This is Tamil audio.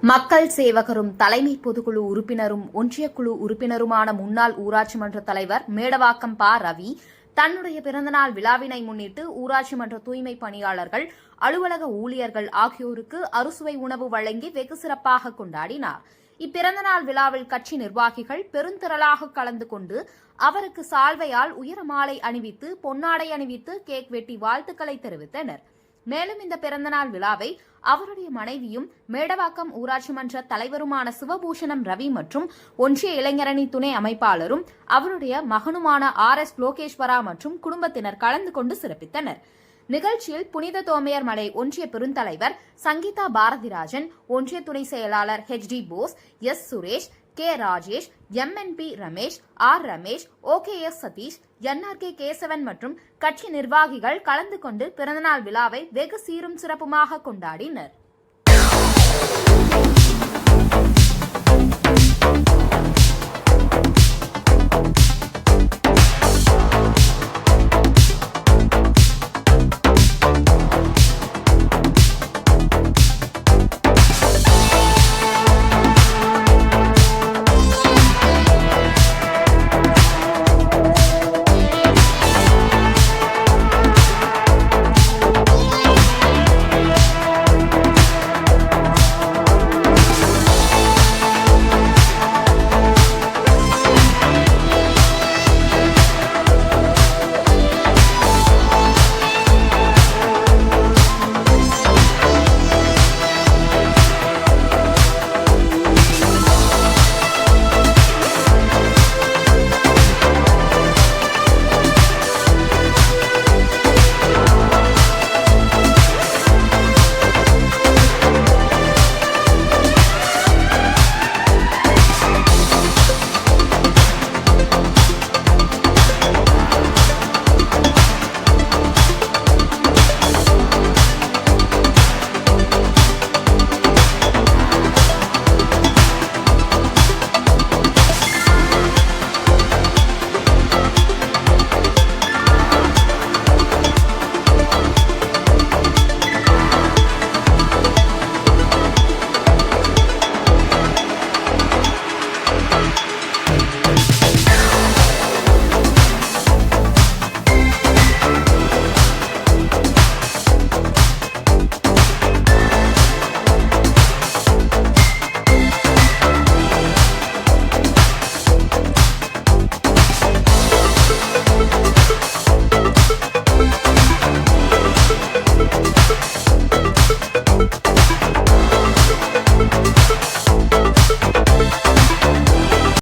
மக்கள் சேவகரும் தலைமை பொதுக்குழு உறுப்பினரும் ஒன்றியக்குழு உறுப்பினருமான முன்னாள் ஊராட்சி மன்ற தலைவர் மேடவாக்கம் ப. ரவி தன்னுடைய பிறந்தநாள் விழாவினை முன்னிட்டு ஊராட்சி மன்ற தூய்மை பணியாளர்கள், அலுவலக ஊழியர்கள் ஆகியோருக்கு அறுசுவை உணவு வழங்கி வெகு சிறப்பாக கொண்டாடினார். இப்பிறந்தநாள் விழாவில் கட்சி நிர்வாகிகள் பெருந்திரளாக கலந்து கொண்டு அவருக்கு சால்வையால் உயரமாலை அணிவித்து, பொன்னாடை அணிவித்து கேக் வெட்டி வாழ்த்துக்களை தெரிவித்தனர். மேலும் இந்த பிறந்தநாள் விழாவை அவருடைய மனைவியும் மேடவாக்கம் ஊராட்சி மன்ற தலைவருமான சிவபூஷணம் ரவி மற்றும் ஒன்றிய இளைஞரணி துணை அமைப்பாளரும் அவருடைய மகனுமான RS லோகேஸ்வரா மற்றும் குடும்பத்தினர் கலந்து கொண்டு சிறப்பித்தனர். நிகழ்ச்சியில் புனித தோமையர் மலை ஒன்றிய பெருந்தலைவர் சங்கீதா பாரதிராஜன், ஒன்றிய துணை செயலாளர் HD Bose, S Suresh, K Rajesh, MNP Ramesh, R Ramesh, OKS Satish, NRK Kesavan மற்றும் கட்சி நிர்வாகிகள் கலந்து கொண்டு பிறந்தநாள் விழாவை வெகு சீரும் சிறப்புமாக கொண்டாடினர்.